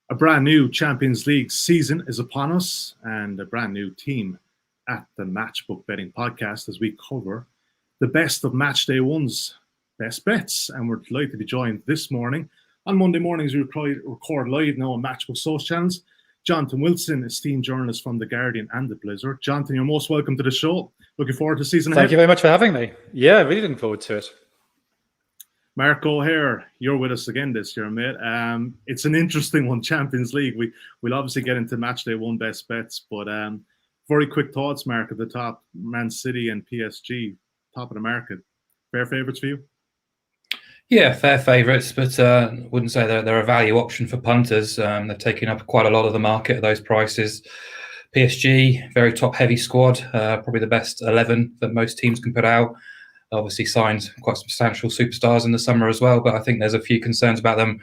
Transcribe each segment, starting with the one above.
A brand new Champions League season is upon us, and a brand new team at the Matchbook Betting Podcast as we cover the best of Matchday One's best bets. And we're delighted to be joined this morning. On Monday mornings, we record live now on Matchbook social channels. Jonathan Wilson, esteemed journalist from The Guardian and The Blizzard. Jonathan, you're most welcome to the show. Looking forward to the season ahead. Thank you very much for having me. Yeah, really looking forward to it. Mark O'Hare, you're with us again this year, mate. It's an interesting one, Champions League. We'll obviously get into Matchday One best bets, but very quick thoughts, Mark, at the top. Man City and PSG, top of the market. Fair favourites for you? Yeah, fair favourites, but wouldn't say they're a value option for punters. They're taking up quite a lot of the market at those prices. PSG, very top-heavy squad, probably the best 11 that most teams can put out. Obviously signed quite substantial superstars in the summer as well, but I think there's a few concerns about them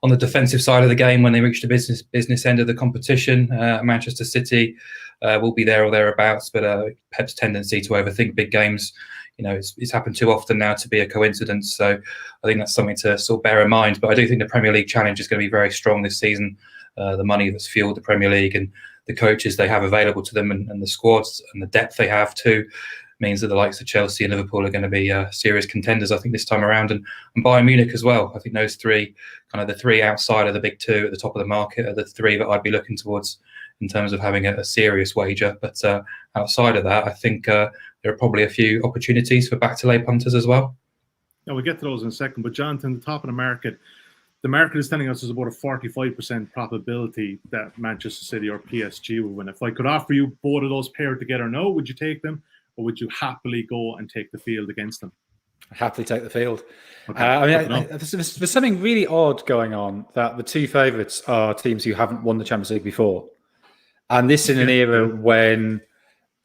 on the defensive side of the game when they reach the business end of the competition. Manchester City will be there or thereabouts, but Pep's tendency to overthink big games, it's happened too often now to be a coincidence. So I think that's something to sort of bear in mind. But I do think the Premier League challenge is going to be very strong this season. The money that's fueled the Premier League and the coaches they have available to them and the squads and the depth they have too means that the likes of Chelsea and Liverpool are going to be serious contenders, I think, this time around, and Bayern Munich as well. I think those three, kind of the three outside of the big two at the top of the market, are the three that I'd be looking towards in terms of having a serious wager. But outside of that, I think there are probably a few opportunities for back-to-lay punters as well. Yeah, we'll get to those in a second. But Jonathan, the top of the market is telling us there's about a 45% probability that Manchester City or PSG will win. If I could offer you both of those paired together now, would you take them? Or would you happily go and take the field against them? Happily take the field. Okay. There's something really odd going on that the two favourites are teams who haven't won the Champions League before. And this in an era when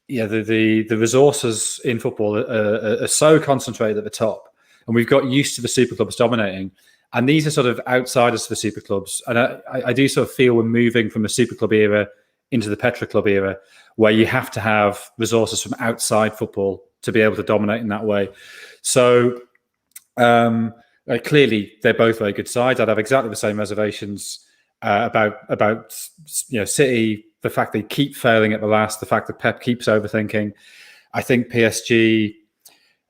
the resources in football are so concentrated at the top. And we've got used to the super clubs dominating. And these are sort of outsiders to the super clubs. And I do sort of feel we're moving from the super club era into the Petra Club era, where you have to have resources from outside football to be able to dominate in that way. So clearly, they're both very good sides. I'd have exactly the same reservations about City, the fact they keep failing at the last, the fact that Pep keeps overthinking. I think PSG,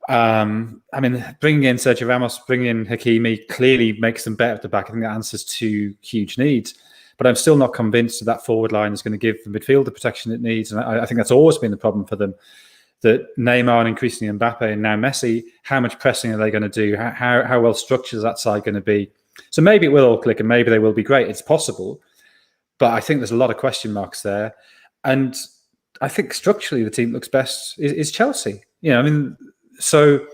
bringing in Sergio Ramos, bringing in Hakimi clearly makes them better at the back. I think that answers two huge needs. But I'm still not convinced that forward line is going to give the midfield the protection it needs. And I think that's always been the problem for them, that Neymar and increasingly Mbappe and now Messi, how much pressing are they going to do? How well structured is that side going to be? So maybe it will all click and maybe they will be great. It's possible. But I think there's a lot of question marks there. And I think structurally the team that looks best is Chelsea. So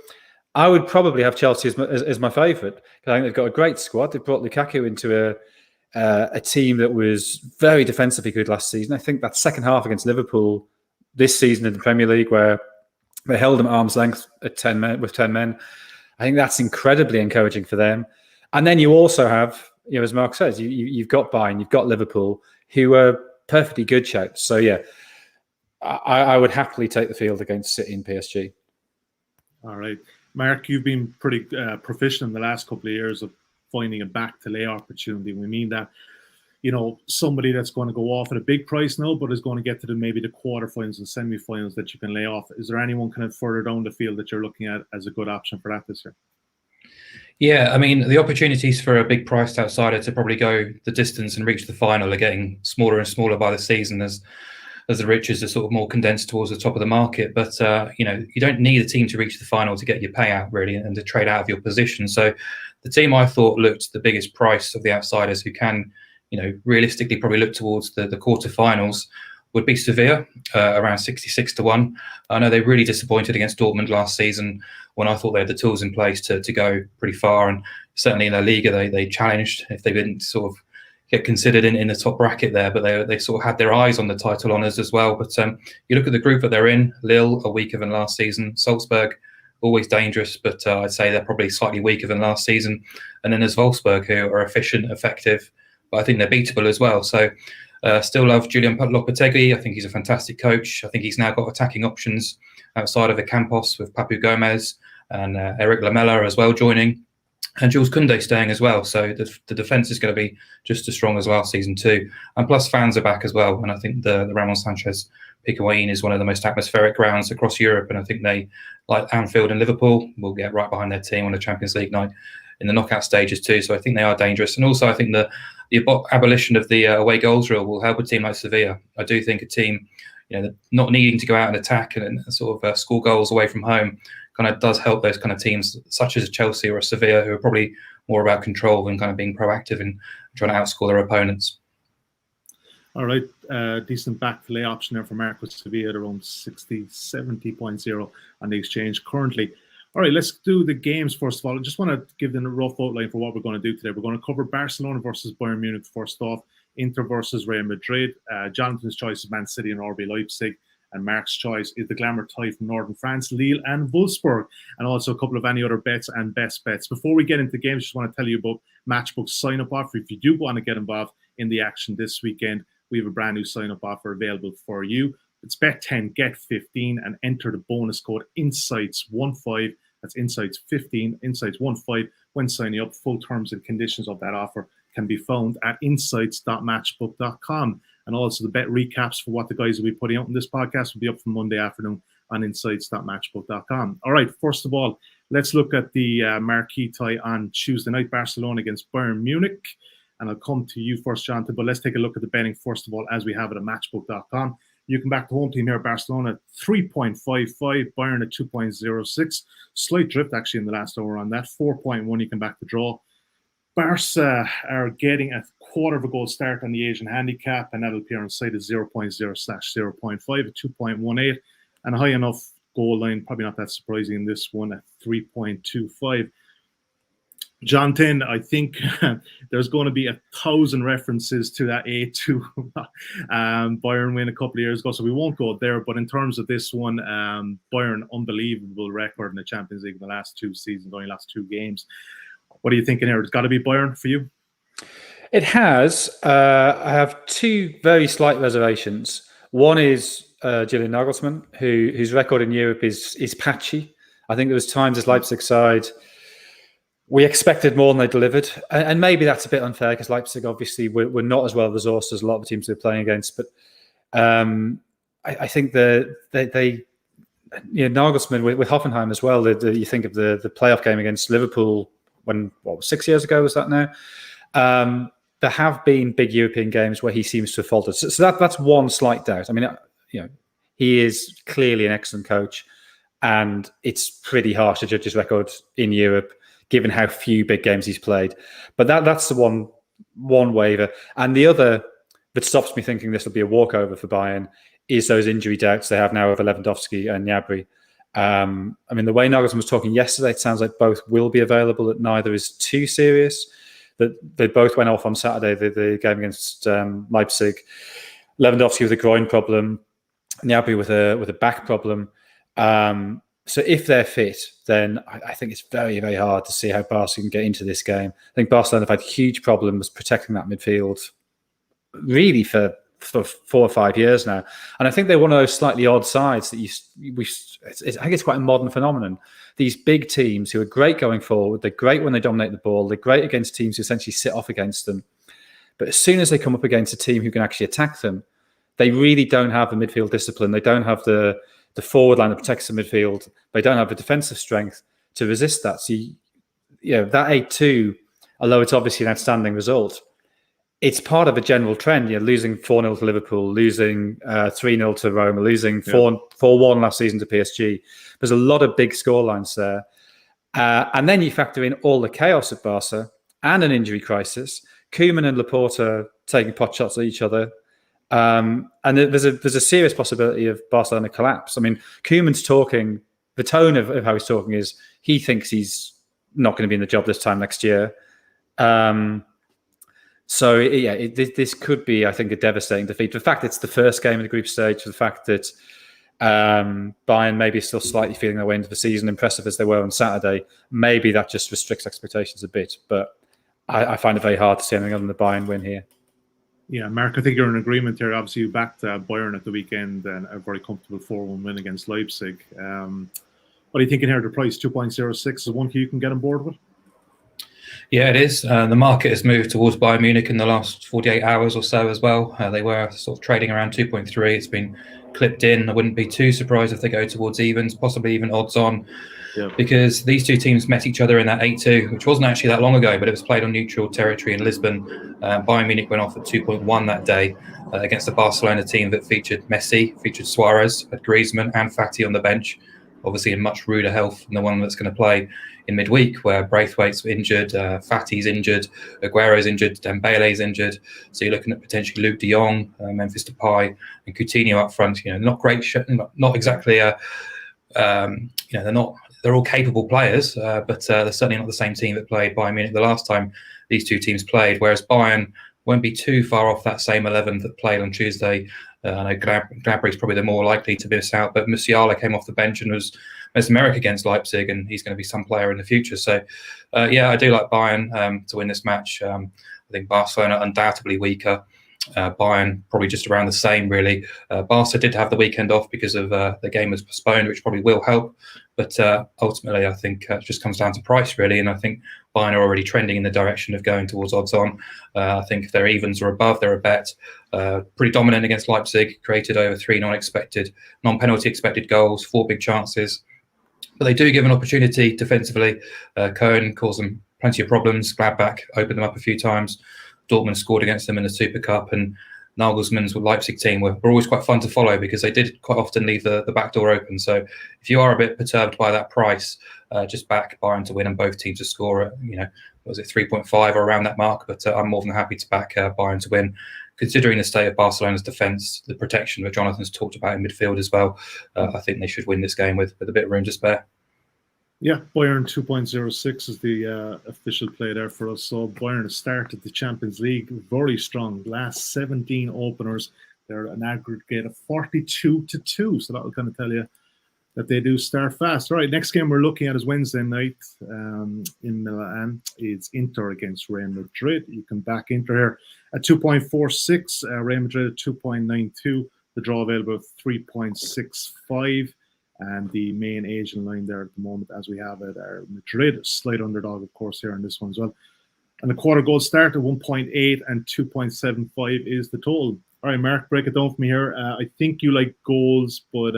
I would probably have Chelsea as my favourite. I think they've got a great squad. They've brought Lukaku into a team that was very defensively good last season. I think that second half against Liverpool this season in the Premier League, where they held them at arm's length with 10 men, I think that's incredibly encouraging for them. And then you also have, as Mark says, you've got Bayern, you've got Liverpool, who are perfectly good shouts. So yeah, I would happily take the field against City and PSG. All right, Mark, you've been pretty proficient in the last couple of years of finding a back-to-lay opportunity. We mean that, somebody that's going to go off at a big price now, but is going to get to maybe the quarterfinals and semi-finals that you can lay off. Is there anyone kind of further down the field that you're looking at as a good option for that this year? Yeah, the opportunities for a big priced outsider to probably go the distance and reach the final are getting smaller and smaller by the season as the riches are sort of more condensed towards the top of the market. But, you don't need a team to reach the final to get your payout, really, and to trade out of your position. So the team I thought looked the biggest price of the outsiders who can, realistically probably look towards the quarterfinals would be Sevilla, around 66-1. I know they really disappointed against Dortmund last season when I thought they had the tools in place to go pretty far. And certainly in La Liga, they challenged if they didn't sort of get considered in the top bracket there, but they sort of had their eyes on the title honours as well. But you look at the group that they're in, Lille are weaker than last season, Salzburg always dangerous, but I'd say they're probably slightly weaker than last season. And then there's Wolfsburg, who are efficient, effective, but I think they're beatable as well. So still love Julian Lopetegui. I think he's a fantastic coach. I think he's now got attacking options outside of the Campos with Papu Gomez and Eric Lamela as well joining. and Jules Koundé staying as well. So the defence is going to be just as strong as last season too. And plus fans are back as well. And I think the Ramon Sanchez Picaway is one of the most atmospheric grounds across Europe. And I think they, like Anfield and Liverpool, will get right behind their team on the Champions League night in the knockout stages too. So I think they are dangerous. And also I think the abolition of the away goals rule will help a team like Sevilla. I do think a team, not needing to go out and attack and sort of score goals away from home kind of does help those kind of teams such as Chelsea or Sevilla, who are probably more about control than kind of being proactive and trying to outscore their opponents. All right, decent back to lay option there for Marcos Sevilla at around 70.0 on the exchange currently. All right, let's do the games first of all. I just want to give them a rough outline for what we're going to do today. We're going to cover Barcelona versus Bayern Munich first off, Inter versus Real Madrid. Jonathan's choice is Man City and RB Leipzig. And Mark's choice is the glamour tie from Northern France, Lille and Wolfsburg, and also a couple of any other bets and best bets. Before we get into the games, just want to tell you about Matchbook's sign-up offer. If you do want to get involved in the action this weekend, we have a brand new sign-up offer available for you. It's bet 10, get 15, and enter the bonus code INSIGHTS15. That's INSIGHTS15, INSIGHTS15 when signing up. Full terms and conditions of that offer can be found at insights.matchbook.com. And also the bet recaps for what the guys will be putting out in this podcast will be up from Monday afternoon on insights.matchbook.com. All right, first of all, let's look at the marquee tie on Tuesday night, Barcelona against Bayern Munich. And I'll come to you first, Jonathan, but let's take a look at the betting first of all as we have it at matchbook.com. You can back the home team here, Barcelona at 3.55, Bayern at 2.06. Slight drift actually in the last hour on that. 4.1, you can back the draw. Barca are getting a quarter of a goal start on the Asian handicap, and that'll appear on site as 0.0/0.5 at 2.18, and a high enough goal line, probably not that surprising in this one, at 3.25. Jonathan, I think there's going to be 1,000 references to that 8-2 Bayern win a couple of years ago, so we won't go there. But in terms of this one, Bayern, unbelievable record in the Champions League in the last 2 seasons, only last 2 games. What are you thinking here? It's got to be Bayern for you? It has. I have 2 very slight reservations. One is Julian Nagelsmann, whose record in Europe is patchy. I think there was times as Leipzig side we expected more than they delivered, and maybe that's a bit unfair because Leipzig obviously were not as well resourced as a lot of the teams they're playing against. But I think Nagelsmann with Hoffenheim as well. You think of the playoff game against Liverpool. When 6 years ago was that now? There have been big European games where he seems to have faltered. So that's one slight doubt. I mean, he is clearly an excellent coach, and it's pretty harsh to judge his record in Europe given how few big games he's played. But that's the one waiver, and the other that stops me thinking this will be a walkover for Bayern is those injury doubts they have now of Lewandowski and Gnabry. I mean, the way Nagelsmann was talking yesterday, it sounds like both will be available, that neither is too serious, that they both went off on Saturday, the game against Leipzig. Lewandowski with a groin problem, Gnabry with a back problem. So if they're fit, then I think it's very, very hard to see how Barca can get into this game. I think Barcelona have had huge problems protecting that midfield really for 4 or 5 years now. And I think they're one of those slightly odd sides that I think it's quite a modern phenomenon. These big teams who are great going forward, they're great when they dominate the ball, they're great against teams who essentially sit off against them. But as soon as they come up against a team who can actually attack them, they really don't have the midfield discipline. They don't have the forward line that protects the midfield. They don't have the defensive strength to resist that. So, that 8-2, although it's obviously an outstanding result, it's part of a general trend. Losing 4-0 to Liverpool, losing 3-0 to Roma, losing 4-1 last season to PSG. There's a lot of big scorelines there. And then you factor in all the chaos at Barca and an injury crisis. Koeman and Laporta taking pot shots at each other. And there's a serious possibility of Barcelona collapse. I mean, Koeman's talking, the tone of how he's talking is he thinks he's not going to be in the job this time next year. This could be, I think, a devastating defeat. The fact it's the first game of the group stage, the fact that Bayern maybe still slightly feeling their way into the season, impressive as they were on Saturday, maybe that just restricts expectations a bit. But I find it very hard to see anything other than the Bayern win here. Yeah, Mark, I think you're in agreement here. Obviously, you backed Bayern at the weekend and a very comfortable 4-1 win against Leipzig. What are you thinking here? The price 2.06 is one key you can get on board with? Yeah, it is. The market has moved towards Bayern Munich in the last 48 hours or so as well. They were sort of trading around 2.3. It's been clipped in. I wouldn't be too surprised if they go towards evens, possibly even odds on, because these two teams met each other in that 8-2, which wasn't actually that long ago, but it was played on neutral territory in Lisbon. Bayern Munich went off at 2.1 that day against the Barcelona team that featured Messi, featured Suarez, had Griezmann and Fati on the bench, obviously in much ruder health than the one that's going to play in midweek, where Braithwaite's injured, Fati's injured, Aguero's injured, Dembele's injured. So you're looking at potentially Luke de Jong, Memphis Depay, and Coutinho up front. Not great, not exactly they're all capable players, but they're certainly not the same team that played Bayern Munich the last time these two teams played. Whereas Bayern won't be too far off that same 11 that played on Tuesday. I know Gnabry's probably the more likely to miss out, but Musiala came off the bench and was mesmeric against Leipzig, and he's going to be some player in the future. So, I do like Bayern to win this match. I think Barcelona undoubtedly weaker. Bayern probably just around the same, really. Barca did have the weekend off because of the game was postponed, which probably will help. But ultimately, I think it just comes down to price, really. And I think Bayern are already trending in the direction of going towards odds on. I think if they're evens or above, they're a bet. Pretty dominant against Leipzig, created over 3 non-penalty expected goals, 4 big chances. But they do give an opportunity defensively. Cohen caused them plenty of problems. Gladbach opened them up a few times. Dortmund scored against them in the Super Cup, and Nagelsmann's Leipzig team were always quite fun to follow because they did quite often leave the back door open. So if you are a bit perturbed by that price, just back Bayern to win and both teams to score at, was it 3.5 or around that mark? But I'm more than happy to back Bayern to win. Considering the state of Barcelona's defence, the protection that Jonathan's talked about in midfield as well, I think they should win this game with a bit of room to spare. Yeah, Bayern 2.06 is the official play there for us. So Bayern has started the Champions League very strong. Last 17 openers, they're an aggregate of 42-2. So that will kind of tell you that they do start fast. All right, next game we're looking at is Wednesday night in Milan. It's Inter against Real Madrid. You can back Inter here at 2.46, Real Madrid at 2.92. The draw available at 3.65. And the main Asian line there at the moment, as we have it, are Madrid, slight underdog, of course, here on this one as well. And the quarter goal start at 1.8 and 2.75 is the total. All right, Mark, break it down for me here. I think you like goals, but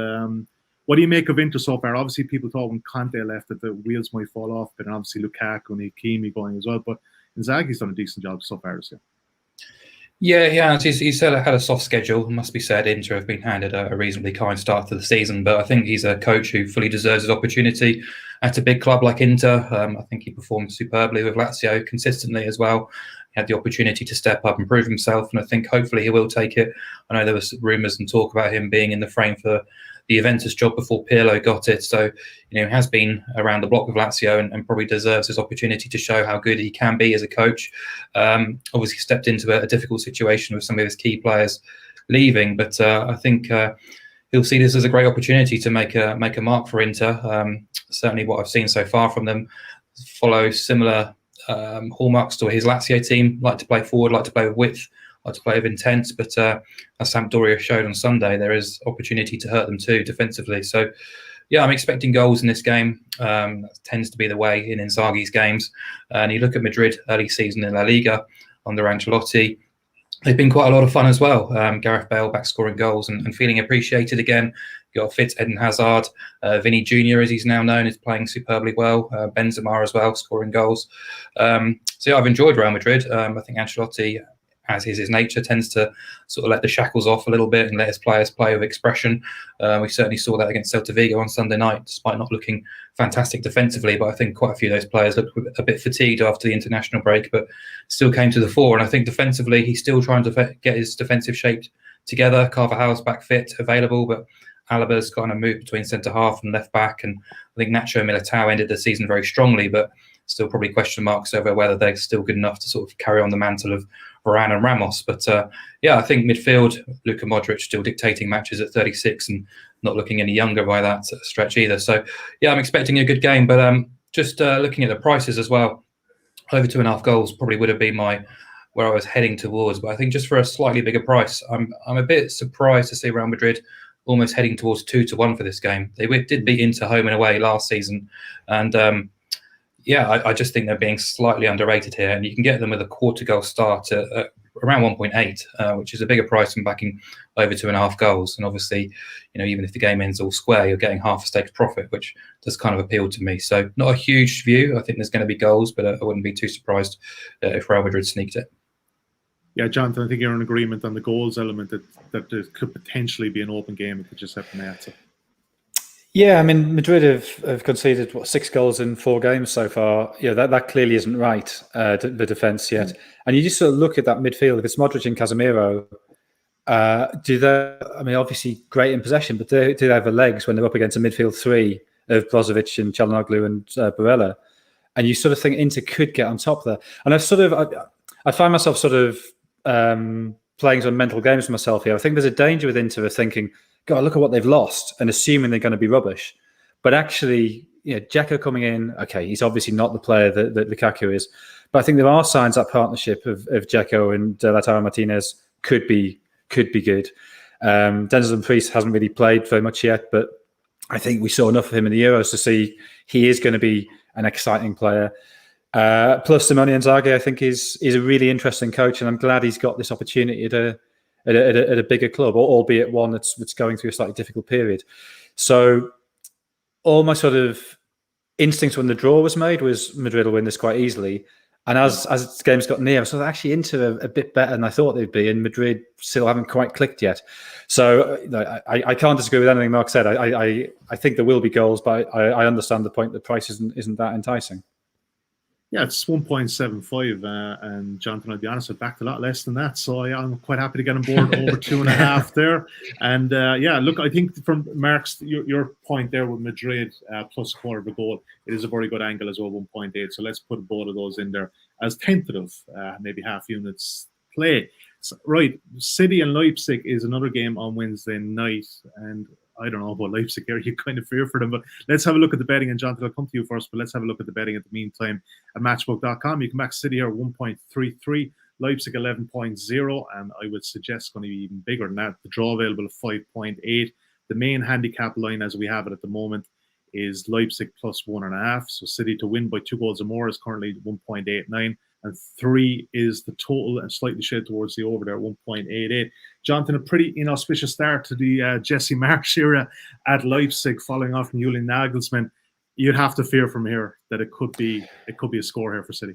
what do you make of Inter so far? Obviously, people thought when Conte left that the wheels might fall off, but obviously Lukaku and Hakimi going as well. But Inzaghi's done a decent job so far this year. Yeah. He said I had a soft schedule. It must be said, Inter have been handed a reasonably kind start to the season, but I think he's a coach who fully deserves his opportunity at a big club like Inter. I think he performed superbly with Lazio consistently as well. He had the opportunity to step up and prove himself, and I think hopefully he will take it. I know there was rumours and talk about him being in the frame for the Juventus job before Pirlo got it. So, he has been around the block with Lazio and probably deserves his opportunity to show how good he can be as a coach. Obviously stepped into a difficult situation with some of his key players leaving, but I think he'll see this as a great opportunity to make a mark for Inter. Certainly what I've seen so far from them follow similar hallmarks to his Lazio team. Like to play forward, like to play with width, like to play with intent, but as Sampdoria showed on Sunday, there is opportunity to hurt them too defensively. So, yeah, I'm expecting goals in this game. That tends to be the way in Inzaghi's games. And you look at Madrid early season in La Liga under Ancelotti, they've been quite a lot of fun as well. Gareth Bale back scoring goals and feeling appreciated again. You got fit Eden Hazard, Vinny Jr. as he's now known is playing superbly well. Benzema as well scoring goals. So yeah, I've enjoyed Real Madrid. I think Ancelotti, as is his nature, tends to sort of let the shackles off a little bit and let his players play with expression. We certainly saw that against Celta Vigo on Sunday night, despite not looking fantastic defensively. But I think quite a few of those players looked a bit fatigued after the international break, but still came to the fore. And I think defensively, he's still trying to get his defensive shape together. Carvajal's back fit, available, but Alaba's kind of moved between centre half and left back. And I think Nacho Militao ended the season very strongly, but still probably question marks over whether they're still good enough to sort of carry on the mantle of Varane and Ramos. But yeah, I think midfield, Luka Modric still dictating matches at 36 and not looking any younger by that stretch either. So yeah, I'm expecting a good game, but just looking at the prices as well, over 2.5 goals probably would have been where I was heading towards. But I think just for a slightly bigger price, I'm a bit surprised to see Real Madrid almost heading towards 2-1 for this game. They did beat Inter home and away last season, and yeah, I just think they're being slightly underrated here, and you can get them with a quarter goal start at around 1.8, which is a bigger price than backing over 2.5 goals. And obviously, even if the game ends all square, you're getting half a stakes profit, which does kind of appeal to me. So not a huge view. I think there's going to be goals, but I wouldn't be too surprised if Real Madrid sneaked it. Yeah, Jonathan, I think you're in agreement on the goals element that there could potentially be an open game at the Giuseppe Meazza. Yeah, I mean, Madrid have conceded 6 goals in 4 games so far. Yeah, that clearly isn't right, the defence yet. And you just sort of look at that midfield. If it's Modric and Casemiro, do they? I mean, obviously great in possession, but do they have the legs when they're up against a midfield 3 of Brozovic and Çalhanoğlu and Barella? And you sort of think Inter could get on top there. And I find myself sort of playing some mental games with myself here. I think there's a danger with Inter of thinking, God, look at what they've lost, and assuming they're going to be rubbish. But actually, Dzeko coming in, okay, he's obviously not the player that Lukaku is. But I think there are signs that partnership of Dzeko and Lautaro Martinez could be good. Denzel Dumfries hasn't really played very much yet, but I think we saw enough of him in the Euros to see he is going to be an exciting player. Plus, Simone Inzaghi, I think, is a really interesting coach, and I'm glad he's got this opportunity at a bigger club, albeit one that's going through a slightly difficult period. So all my sort of instincts when the draw was made was Madrid will win this quite easily. And as the games got near, so actually Inter a bit better than I thought they'd be, and Madrid still haven't quite clicked yet. So I can't disagree with anything Mark said. I think there will be goals, but I understand the point. The price isn't that enticing. Yeah, it's 1.75, and Jonathan, I'll be honest, I backed a lot less than that. So I'm quite happy to get on board over 2.5 there. And look, I think from Mark's your point there with Madrid plus 1/4 of a goal, it is a very good angle as well, 1.8. So let's put both of those in there as tentative, maybe half units play. So, right, City and Leipzig is another game on Wednesday night, and I don't know about Leipzig here. You kind of fear for them, but let's have a look at the betting. And Jonathan, I'll come to you first, but let's have a look at the betting at the meantime at Matchbook.com. You can back City here 1.33, Leipzig 11.0, and I would suggest it's going to be even bigger than that. The draw available at 5.8. The main handicap line as we have it at the moment is Leipzig plus 1.5. So City to win by 2 goals or more is currently 1.89. And 3 is the total, and slightly shade towards the over there, 1.88. Jonathan, a pretty inauspicious start to the Jesse Marsch era at Leipzig, following off from Julian Nagelsmann. You'd have to fear from here that it could be a score here for City.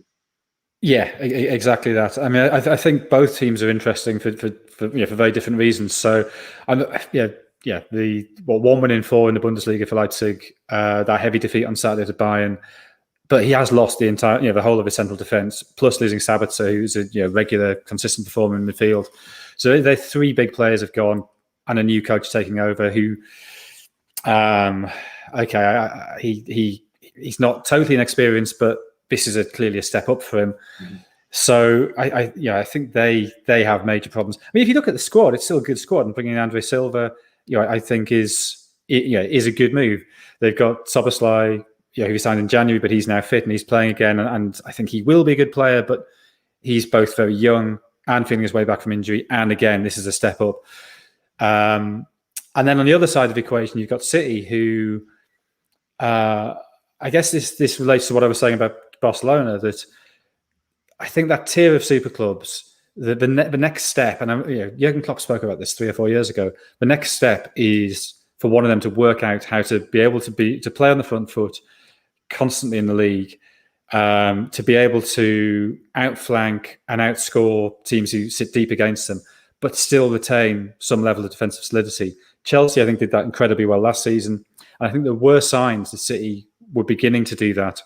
Yeah, exactly that. I mean, I think both teams are interesting for very different reasons. So, the 1 win in 4 in the Bundesliga for Leipzig, that heavy defeat on Saturday to Bayern. But he has lost the entire, the whole of his central defence, plus losing Sabitzer, who's a regular, consistent performer in midfield. So they're 3 big players have gone, and a new coach taking over. Who, he's not totally inexperienced, but this is clearly a step up for him. Mm-hmm. So I think they have major problems. I mean, if you look at the squad, it's still a good squad, and bringing in Andre Silva, I think is a good move. They've got Szoboszlai, who signed in January, but he's now fit and he's playing again. And I think he will be a good player, but he's both very young and feeling his way back from injury. And again, this is a step up. And then on the other side of the equation, you've got City, who I guess this relates to what I was saying about Barcelona, that I think that tier of super clubs, the next step, and Jurgen Klopp spoke about this 3 or 4 years ago, the next step is for one of them to work out how to be able to play on the front foot constantly in the league, to be able to outflank and outscore teams who sit deep against them, but still retain some level of defensive solidity. Chelsea, I think, did that incredibly well last season. And I think there were signs the City were beginning to do that.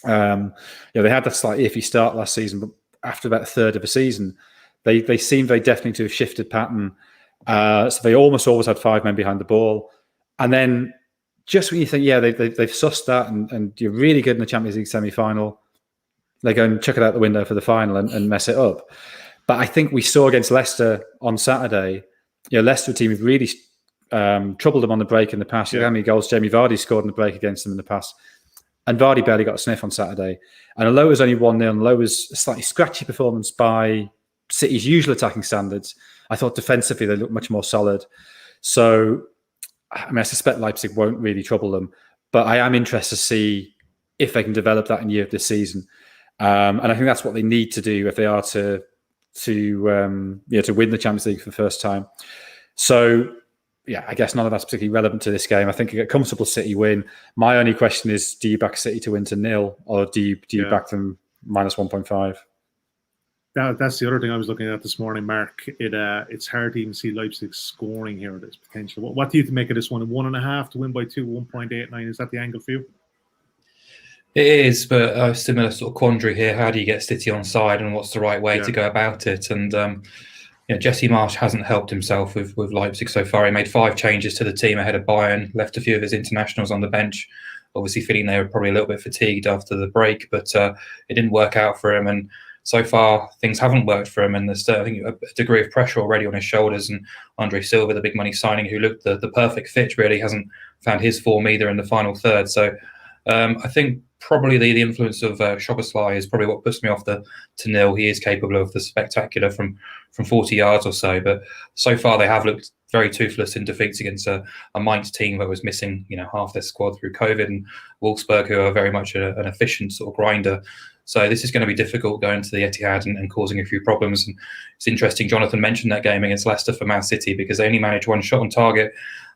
They had that slightly iffy start last season, but after about a third of a season, they seem very definitely to have shifted pattern. So they almost always had 5 men behind the ball. And then just when you think, they've sussed that and you're really good in the Champions League semi-final, they go and chuck it out the window for the final and mess it up. But I think we saw against Leicester on Saturday, Leicester team have really troubled them on the break in the past. How many goals Jamie Vardy scored on the break against them in the past? And Vardy barely got a sniff on Saturday. And although it was only 1-0, although it was a slightly scratchy performance by City's usual attacking standards, I thought defensively they looked much more solid. So, I suspect Leipzig won't really trouble them. But I am interested to see if they can develop that in Europe this season. And I think that's what they need to do if they are to win the Champions League for the first time. So, yeah, I guess none of that's particularly relevant to this game. I think a comfortable City win. My only question is, do you back City to win to 0, or do you back them minus 1.5? That's the other thing I was looking at this morning, Mark. It's hard to even see Leipzig scoring here at this potential. What do you make of this one? 1.5 to win by 2, 1.89. Is that the angle for you? It is, but a similar sort of quandary here. How do you get City on side, and what's the right way to go about it? And Jesse Marsch hasn't helped himself with Leipzig so far. He made 5 changes to the team ahead of Bayern, left a few of his internationals on the bench, obviously feeling they were probably a little bit fatigued after the break, but it didn't work out for him. And so far, things haven't worked for him, and there's I think a degree of pressure already on his shoulders. And Andre Silva, the big money signing, who looked the perfect fit, really hasn't found his form either in the final third. So I think probably the influence of Szoboszlai is probably what puts me off to 0. He is capable of the spectacular from 40 yards or so, but so far they have looked very toothless in defeats against a Mainz team that was missing half their squad through COVID, and Wolfsburg, who are very much an efficient sort of grinder. So this is going to be difficult going to the Etihad and causing a few problems. And it's interesting, Jonathan mentioned that game against Leicester for Man City, because they only managed 1 shot on target.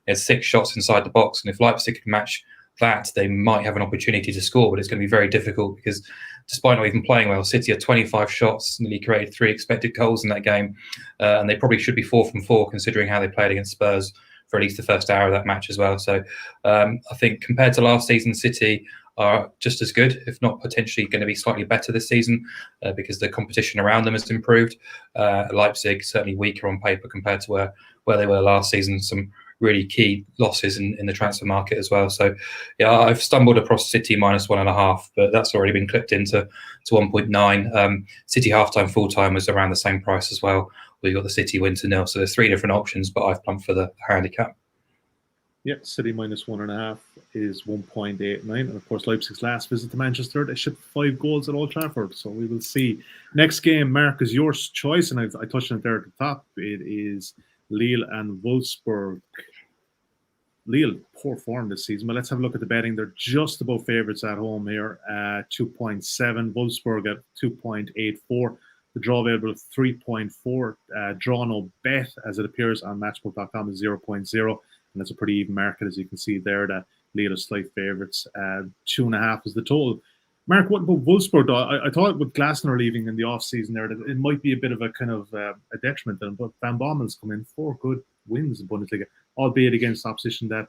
They had 6 shots inside the box, and if Leipzig can match that, they might have an opportunity to score, but it's going to be very difficult because despite not even playing well, City had 25 shots, nearly created 3 expected goals in that game, and they probably should be 4 from 4 considering how they played against Spurs for at least the first hour of that match as well. So I think compared to last season, City are just as good, if not potentially going to be slightly better this season because the competition around them has improved. Leipzig certainly weaker on paper compared to where they were last season. Some really key losses in the transfer market as well. So yeah, I've stumbled across City minus 1.5, but that's already been clipped into 1.9. City halftime, full time was around the same price as well. We got the City win to 0. So there's 3 different options, but I've plumped for the handicap. Yeah, City minus 1.5 is 1.89. And of course, Leipzig's last visit to Manchester, they shipped 5 goals at Old Trafford. So we will see. Next game, Mark, is your choice. And I touched on it there at the top. It is Lille and Wolfsburg. Lille, poor form this season. But let's have a look at the betting. They're just about favourites at home here. 2.7. Wolfsburg at 2.84. The draw available 3.4. Draw no bet, as it appears on Matchbook.com, is 0.0. And that's a pretty even market, as you can see there, that Lille are slight favourites. 2.5 is the total. Mark, what about Wolfsburg, though? I thought with Glasner leaving in the off-season there, that it might be a bit of a kind of a detriment to them. But Van Bommel's come in 4 good wins in Bundesliga, albeit against opposition that,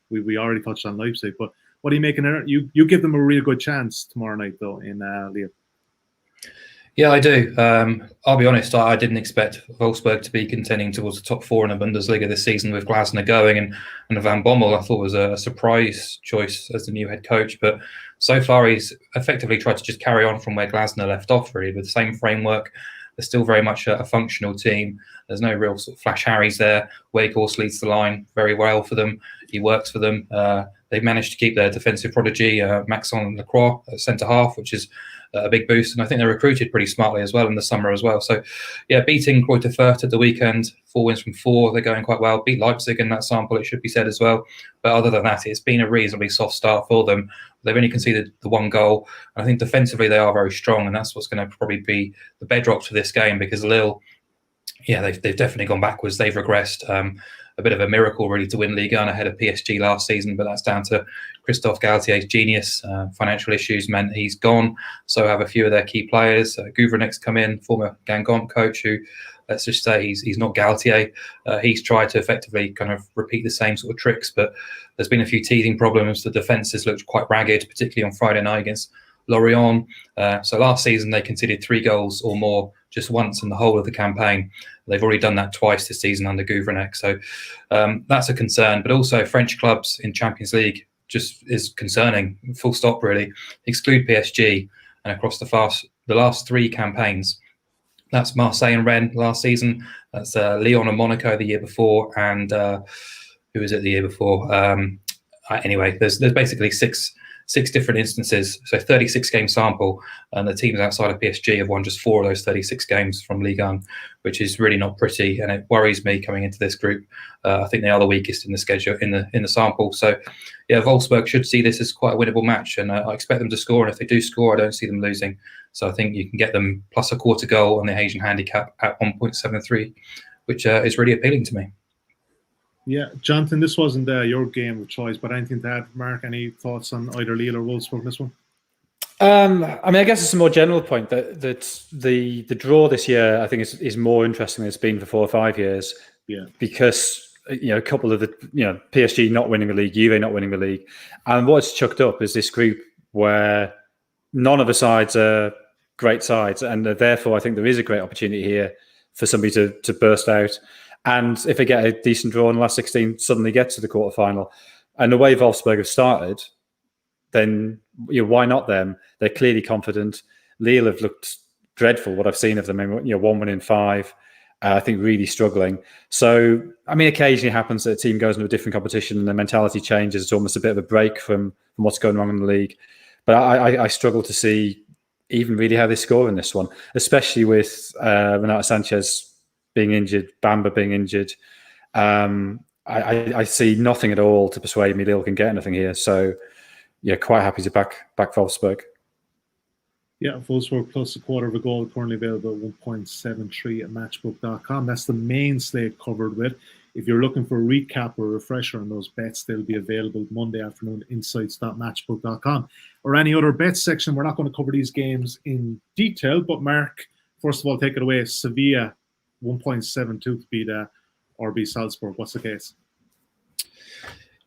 we already touched on Leipzig. But what are you making there? You give them a real good chance tomorrow night, though, in Lille. Yeah, I do. I'll be honest, I didn't expect Wolfsburg to be contending towards the top 4 in the Bundesliga this season with Glasner going, and Van Bommel I thought was a surprise choice as the new head coach. But so far he's effectively tried to just carry on from where Glasner left off, really, with the same framework. They're still very much a functional team. There's no real sort of flash Harrys there. Weghorst leads the line very well for them. He works for them. They've managed to keep their defensive prodigy, Maxon Lacroix, at centre-half, which is a big boost. And I think they recruited pretty smartly as well in the summer as well. So, yeah, beating Greuther Fürth at the weekend, 4 wins from 4. They're going quite well. Beat Leipzig in that sample, it should be said as well. But other than that, it's been a reasonably soft start for them. They've only conceded the 1 goal. And I think defensively they are very strong, and that's what's going to probably be the bedrock for this game, because Lille, yeah, they've definitely gone backwards. They've regressed. A bit of a miracle, really, to win Ligue 1 ahead of PSG last season, but that's down to Christophe Galtier's genius. Financial issues meant he's gone. So have a few of their key players. Guvernek's come in, former Guingamp coach, who, let's just say, he's not Galtier. He's tried to effectively kind of repeat the same sort of tricks, but there's been a few teething problems. The defence has looked quite ragged, particularly on Friday night against Lorient. So last season they conceded 3 goals or more just once in the whole of the campaign. They've already done that twice this season under Guvernec. So that's a concern. But also French clubs in Champions League just is concerning, full stop, really. Exclude PSG, and across the last 3 campaigns, that's Marseille and Rennes last season. That's Lyon and Monaco the year before. And who was it the year before? Anyway, there's basically 6 6 different instances, so 36 game sample, and the teams outside of PSG have won just 4 of those 36 games from Ligue 1, which is really not pretty, and it worries me coming into this group. I think they are the weakest in the schedule in the sample. So, yeah, Wolfsburg should see this as quite a winnable match, and I expect them to score. And if they do score, I don't see them losing. So I think you can get them plus a quarter goal on the Asian handicap at 1.73, which is really appealing to me. Yeah, Jonathan, this wasn't your game of choice, but anything to add, Mark? Any thoughts on either Lille or Wolfsburg in this one? I mean, I guess it's a more general point that the draw this year, I think, is more interesting than it's been for 4 or 5 years. Yeah, because a couple of the PSG not winning the league, Juve not winning the league, and what's chucked up is this group where none of the sides are great sides, and therefore I think there is a great opportunity here for somebody to burst out. And if they get a decent draw in the last 16, suddenly get to the quarterfinal. And the way Wolfsburg have started, then why not them? They're clearly confident. Lille have looked dreadful, what I've seen of them. 1 win in 5, I think really struggling. So, I mean, occasionally it happens that a team goes into a different competition and the mentality changes. It's almost a bit of a break from what's going wrong in the league. But I struggle to see even really how they score in this one, especially with Renato Sanchez being injured, Bamba being injured. I see nothing at all to persuade me Lille can get anything here. So, yeah, quite happy to back Wolfsburg. Yeah, Wolfsburg plus a quarter of a goal, currently available at 1.73 at Matchbook.com. That's the main slate covered with. If you're looking for a recap or a refresher on those bets, they'll be available Monday afternoon at insights.matchbook.com. Or any other bets section. We're not going to cover these games in detail, but Mark, first of all, take it away. Sevilla 1.72 to beat RB Salzburg. What's the case?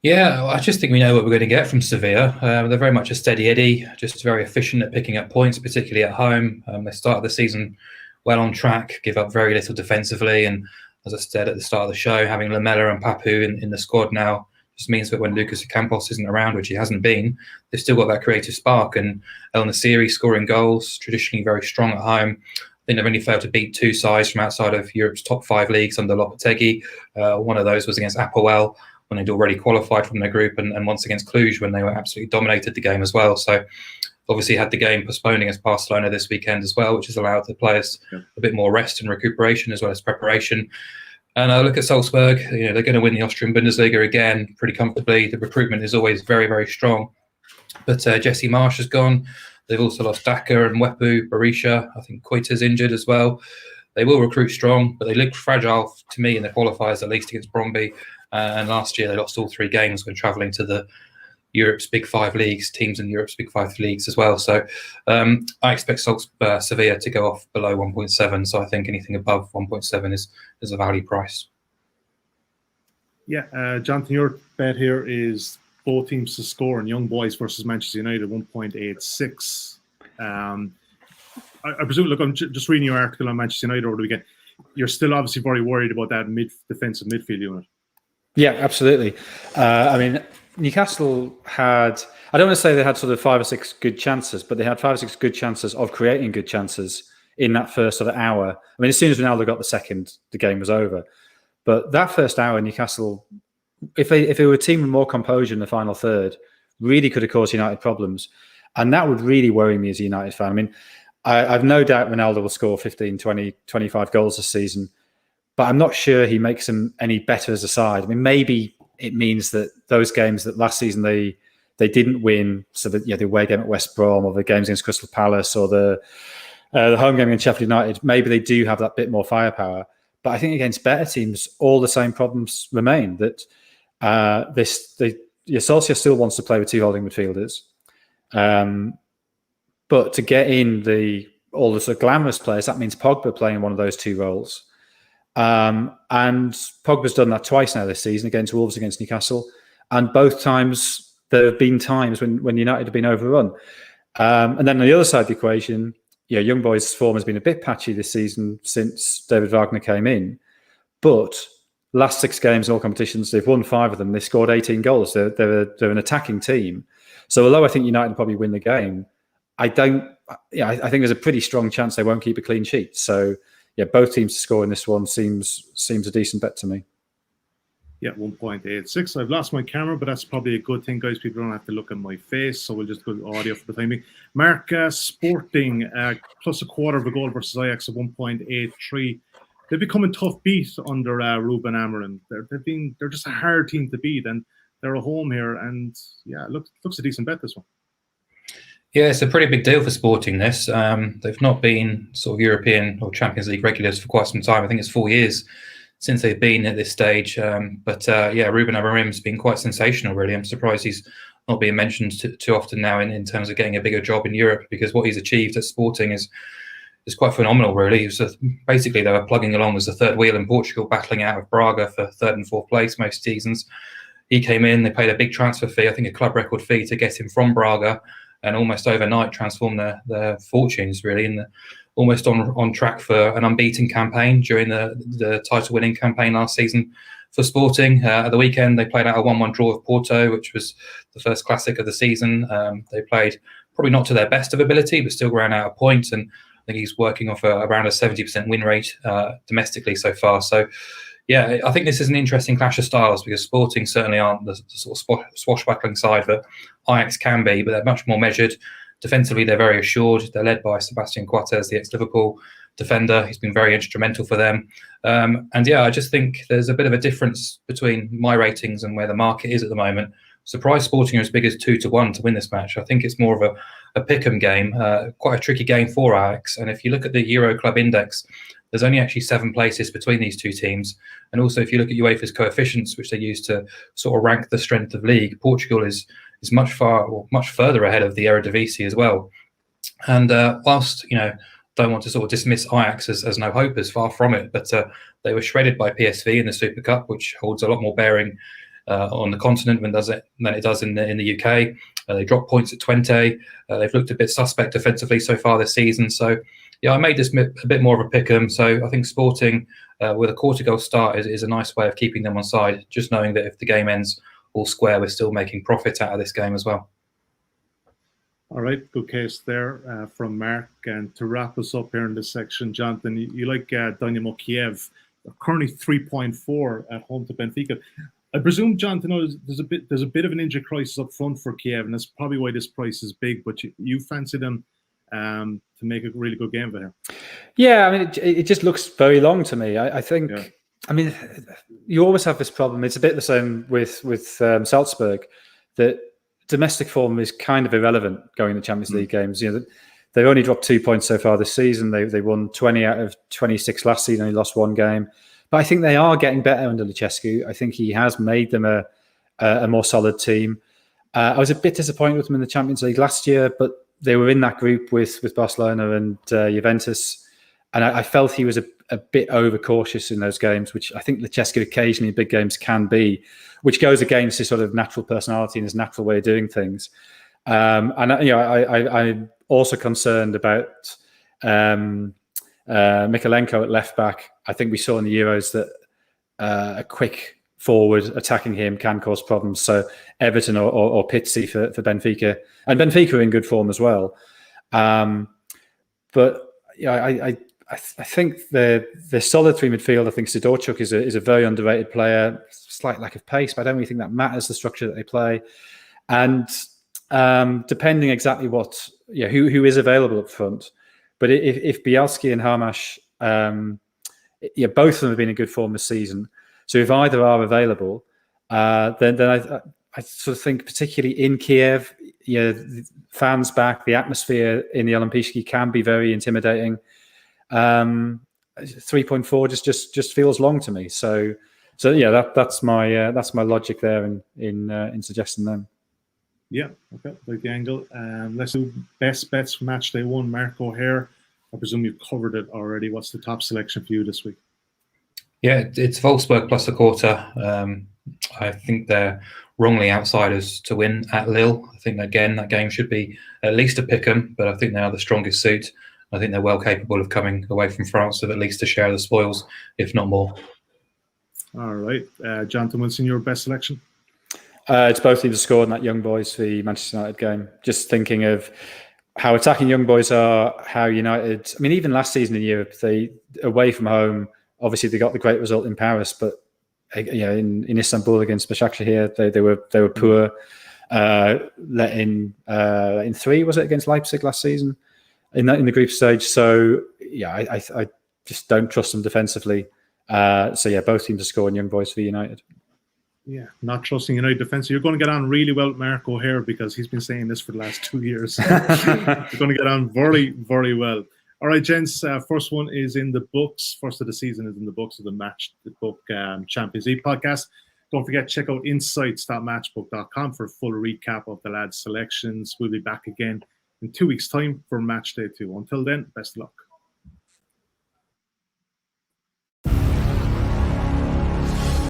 Yeah, I just think we know what we're going to get from Sevilla. They're very much a steady Eddie, just very efficient at picking up points, particularly at home. They started the season well on track, give up very little defensively. And as I said at the start of the show, having Lamela and Papu in the squad now just means that when Lucas Ocampos isn't around, which he hasn't been, they've still got that creative spark. And El Nassiri scoring goals, traditionally very strong at home. I think they've only failed to beat 2 sides from outside of Europe's top 5 leagues under Lopetegui. One of those was against Apoel, when they'd already qualified from their group, and once against Cluj when they were absolutely dominated the game as well. So obviously had the game postponed against Barcelona this weekend as well, which has allowed the players a bit more rest and recuperation as well as preparation. And I look at Salzburg, they're going to win the Austrian Bundesliga again pretty comfortably. The recruitment is always very, very strong. But Jesse Marsch has gone. They've also lost Daka and Wepu, Berisha. I think Koita's injured as well. They will recruit strong, but they look fragile to me in the qualifiers, at least against Brøndby. And last year they lost all 3 games when travelling to the Europe's Big 5 leagues, teams in Europe's Big 5 leagues as well. So I expect Sevilla to go off below 1.7. So I think anything above 1.7 is a value price. Yeah, Jonathan, your bet here is both teams to score, and Young Boys versus Manchester United 1.86. I presume, look, I'm just reading your article on Manchester United over the weekend. You're still obviously very worried about that defensive midfield unit. Yeah, absolutely. I mean, Newcastle had, I don't want to say they had sort of 5 or 6 good chances, but they had 5 or 6 good chances of creating good chances in that first sort of hour. I mean, as soon as Ronaldo got the second, the game was over. But that first hour, Newcastle, if they were a team with more composure in the final third, really could have caused United problems. And that would really worry me as a United fan. I mean, I've no doubt Ronaldo will score 15, 20, 25 goals this season, but I'm not sure he makes them any better as a side. I mean, maybe it means that those games that last season they didn't win, so that the away game at West Brom or the games against Crystal Palace or the home game against Sheffield United, maybe they do have that bit more firepower. But I think against better teams, all the same problems remain. That Solskjaer still wants to play with 2 holding midfielders, but to get in all the sort of glamorous players, that means Pogba playing one of those 2 roles. And Pogba's done that twice now this season, against Wolves, against Newcastle, and both times there have been times when United have been overrun. And then on the other side of the equation, Young Boys' form has been a bit patchy this season since David Wagner came in, but last 6 games in all competitions, they've won 5 of them. They've scored 18 goals. They're an attacking team. So although I think United will probably win the game, I think there's a pretty strong chance they won't keep a clean sheet. So both teams to score in this one seems a decent bet to me. Yeah, 1.86. I've lost my camera, but that's probably a good thing, guys. People don't have to look at my face, so we'll just go audio for the time being. Mark, Sporting plus a quarter of a goal versus Ajax at 1.83. They've become a tough beat under Ruben Amorim. They're just a hard team to beat, and they're at home here. And yeah, looks a decent bet, this one. Yeah, it's a pretty big deal for Sporting, this. They've not been sort of European or Champions League regulars for quite some time. I think it's 4 years since they've been at this stage. But Ruben Amorim's been quite sensational, really. I'm surprised he's not being mentioned too often now in terms of getting a bigger job in Europe, because what he's achieved at Sporting is quite phenomenal, really. Basically, they were plugging along as the third wheel in Portugal, battling out of Braga for third and fourth place most seasons. He came in, they paid a big transfer fee, I think a club record fee, to get him from Braga, and almost overnight transformed their fortunes, really, and almost on track for an unbeaten campaign during the title-winning campaign last season for Sporting. At the weekend, they played out a 1-1 draw with Porto, which was the first classic of the season. They played probably not to their best of ability, but still ran out a point, and I think he's working off around a 70% win rate domestically so far. So, yeah, I think this is an interesting clash of styles, because Sporting certainly aren't the sort of swashbuckling side that Ajax can be, but they're much more measured. Defensively, they're very assured. They're led by Sebastian Coates, the ex-Liverpool defender. He's been very instrumental for them. And yeah, I just think there's a bit of a difference between my ratings and where the market is at the moment. Surprised Sporting are as big as 2-1 to win this match. I think it's more of a pick'em game, quite a tricky game for Ajax. And if you look at the Euro Club Index, there's only actually 7 places between these two teams. And also, if you look at UEFA's coefficients, which they use to sort of rank the strength of league, Portugal is much further ahead of the Eredivisie as well. And whilst, don't want to sort of dismiss Ajax as no hope, as far from it, but they were shredded by PSV in the Super Cup, which holds a lot more bearing on the continent than it does in the UK. They dropped points at Twente. They've looked a bit suspect defensively so far this season. So, yeah, I made this a bit more of a pick'em. So I think Sporting with a quarter goal start is a nice way of keeping them on side, just knowing that if the game ends all square, we're still making profit out of this game as well. All right, good case there from Mark. And to wrap us up here in this section, Jonathan, you like Dynamo Kiev, currently 3.4 at home to Benfica. I presume, Jonathan, there's a bit of an injury crisis up front for Kiev, and that's probably why this price is big. But you fancy them to make a really good game for him. Yeah, I mean, it just looks very long to me. I think. Yeah. I mean, you always have this problem. It's a bit the same with Salzburg, that domestic form is kind of irrelevant going to Champions League games. They've only dropped 2 points so far this season. They won 20 out of 26 last season. Only lost one game. But I think they are getting better under Lucescu. I think he has made them a more solid team. I was a bit disappointed with them in the Champions League last year, but they were in that group with Barcelona and Juventus. And I felt he was a bit overcautious in those games, which I think Lucescu occasionally in big games can be, which goes against his sort of natural personality and his natural way of doing things. I'm also concerned about Mikalenko at left back. I think we saw in the Euros that a quick forward attacking him can cause problems. So Everton or Pizzi for Benfica, and Benfica are in good form as well. But yeah, I think they're solid through midfield. I think Sidorchuk is a very underrated player. Slight lack of pace, but I don't really think that matters, the structure that they play. And depending exactly who is available up front. But if Bielski and Hamash, both of them have been in good form this season. So if either are available, then I sort of think, particularly in Kiev, fans back, the atmosphere in the Olimpijski can be very intimidating. 3.4 just feels long to me. So yeah, that's my logic there in suggesting them. Yeah, okay, like the angle. Let's do best bets for match day one. Mark O'Hare, I presume you've covered it already. What's the top selection for you this week? Yeah, it's Wolfsburg plus a quarter. I think they're wrongly outsiders to win at Lille. I think, again, that game should be at least a pick'em, but I think they are the strongest suit. I think they're well capable of coming away from France with at least a share of the spoils, if not more. All right. Jonathan Wilson, your best selection? It's both teams scored in that Young Boys v Manchester United game. Just thinking of how attacking Young Boys are, how United... even last season in Europe, they away from home, obviously they got the great result in Paris, but in Istanbul against Başakşehir, they were poor. Let in 3, was it, against Leipzig last season in the group stage. So yeah, I just don't trust them defensively. So yeah, both teams are scoring young boys for United. Yeah, not trusting United defense. You're going to get on really well with Mark O'Hare because he's been saying this for the last 2 years. You're going to get on very, very well. All right, gents, first one is in the books. First of the season is in the books of the Matchbook Champions League podcast. Don't forget, check out insights.matchbook.com for a full recap of the lads' selections. We'll be back again in 2 weeks' time for Match Day 2. Until then, best of luck.